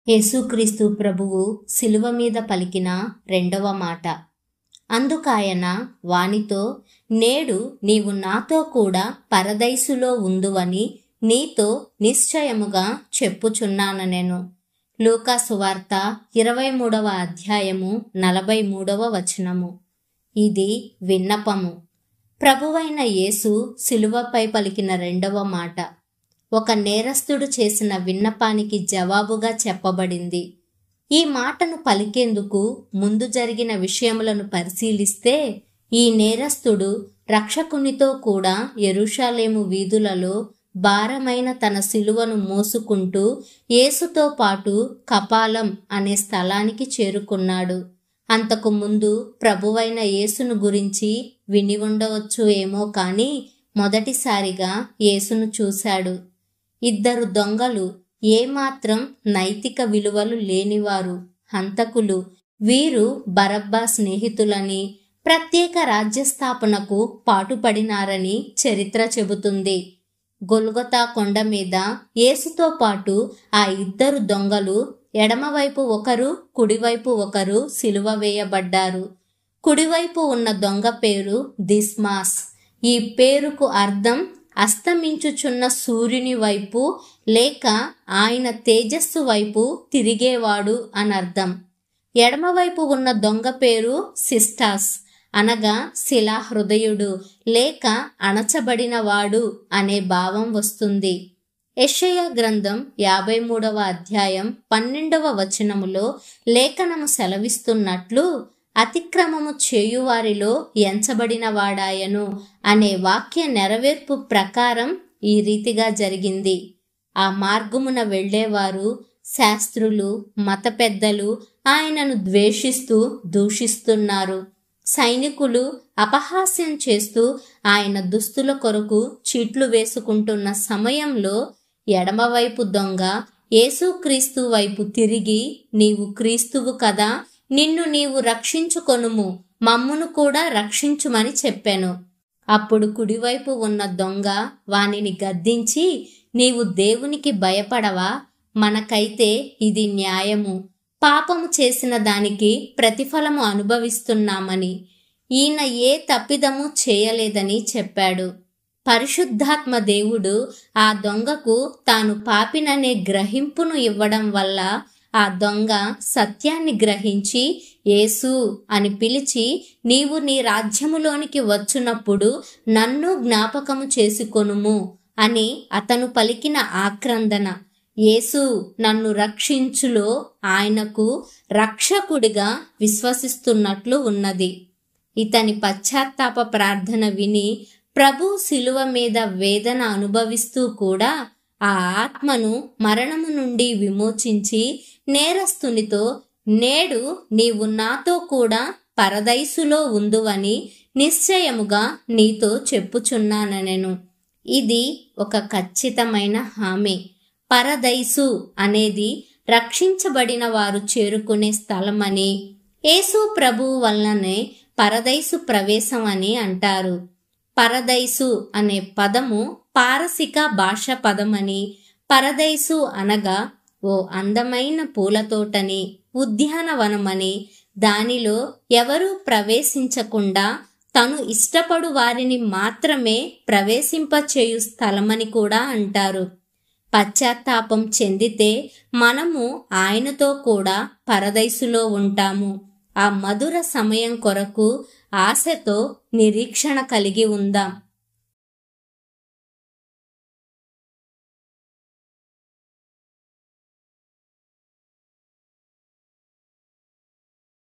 యేసుక్రీస్తు ప్రభువు శిలువ మీద పలికిన రెండవ మాట. అందుకాయన వానితో, నేడు నీవు నాతో కూడా పరదైసులో ఉందువని నీతో నిశ్చయముగా చెప్పుచున్నాను. లూకా సువార్త 23వ అధ్యాయము 43వ వచనము. ఇది విన్నపము. ప్రభువైన యేసు శిలువపై పలికిన రెండవ మాట ఒక నేరస్తుడు చేసిన విన్నపానికి జవాబుగా చెప్పబడింది. ఈ మాటను పలికేందుకు ముందు జరిగిన విషయములను పరిశీలిస్తే, ఈ నేరస్తుడు రక్షకునితో కూడా యెరూషలేము వీధులలో భారమైన తన శిలువను మోసుకుంటూ యేసుతో పాటు కపాలం అనే స్థలానికి చేరుకున్నాడు. అంతకు ముందు ప్రభువైన యేసును గురించి విని ఉండవచ్చు ఏమో కానీ మొదటిసారిగా యేసును చూశాడు. ఇద్దరు దొంగలు, ఏమాత్రం నైతిక విలువలు లేనివారు, హంతకులు. వీరు బరబ్బా స్నేహితులని, ప్రత్యేక రాజ్యస్థాపనకు పాటుపడినారని చరిత్ర చెబుతుంది. గొల్గొతా కొండ మీద యేసుతో పాటు ఆ ఇద్దరు దొంగలు ఎడమవైపు ఒకరు, కుడివైపు ఒకరు సిలువ వేయబడ్డారు. కుడివైపు ఉన్న దొంగ పేరు దిస్మాస్. ఈ పేరుకు అర్థం అస్తమించుచున్న సూర్యుని వైపు లేక ఆయన తేజస్సు వైపు తిరిగేవాడు అనర్థం. ఎడమవైపు ఉన్న దొంగ పేరు సిస్టాస్, అనగా శిలాహృదయుడు లేక అణచబడినవాడు అనే భావం వస్తుంది. యెషయా గ్రంథం 53వ అధ్యాయం 12వ వచనములో లేఖనము సెలవిస్తున్నట్లు, అతిక్రమము చేయువారిలో ఎంచబడిన వాడాయను అనే వాక్య నెరవేర్పు ప్రకారం ఈ రీతిగా జరిగింది. ఆ మార్గమున వెళ్లేవారు, శాస్త్రులు, మత పెద్దలు ఆయనను ద్వేషిస్తూ దూషిస్తున్నారు. సైనికులు అపహాస్యం చేస్తూ ఆయన దుస్తుల కొరకు చీట్లు వేసుకుంటున్న సమయంలో ఎడమవైపు దొంగ యేసుక్రీస్తు వైపు తిరిగి, నీవు క్రీస్తువు కదా, నిన్ను నీవు రక్షించుకొనుము, మమ్మును కూడా రక్షించుమని చెప్పెను. అప్పుడు కుడివైపు ఉన్న దొంగ వానిని గద్దించి, నీవు దేవునికి భయపడవా? మనకైతే ఇది న్యాయము, పాపము చేసిన దానికి ప్రతిఫలము అనుభవిస్తున్నామని. ఈయన ఏ తప్పిదము చేయలేదని చెప్పాడు. పరిశుద్ధాత్మ దేవుడు ఆ దొంగకు తాను పాపిననే గ్రహింపును ఇవ్వడం వల్ల ఆ దొంగ సత్యాన్ని గ్రహించి యేసు అని పిలిచి, నీవు నీ రాజ్యములోనికి వచ్చునప్పుడు నన్ను జ్ఞాపకము చేసుకొనుము అని అతను పలికిన ఆక్రందన యేసు నన్ను రక్షించులో ఆయనకు రక్షకుడిగా విశ్వసిస్తున్నట్లు ఉన్నది. ఇతని పశ్చాత్తాప ప్రార్థన విని ప్రభు శిలువ మీద వేదన అనుభవిస్తూ కూడా ఆ ఆత్మను మరణము నుండి విమోచించి నేరస్తునితో, నేడు నీవు నాతో కూడా పరదైసులో ఉందువని నిశ్చయముగా నీతో చెప్పుచున్నానెను. ఇది ఒక ఖచ్చితమైన హామీ. పరదైసు అనేది రక్షించబడిన వారు చేరుకునే స్థలమని, యేసు ప్రభువు వల్లనే పరదైసు ప్రవేశం అని అంటారు. పరదైసు అనే పదము పారసిక భాష పదమని, పరదైసు అనగా ఓ అందమైన పూలతోటని, ఉద్యానవనమని, దానిలో ఎవరూ ప్రవేశించకుండా తను ఇష్టపడు వారిని మాత్రమే ప్రవేశింపచేయు స్థలమని కూడా అంటారు. పశ్చాత్తాపం చెందితే మనము ఆయనతో కూడా పరదైసులో ఉంటాము. ఆ మధుర సమయం కొరకు ఆశతో నిరీక్షణ కలిగి ఉందాం.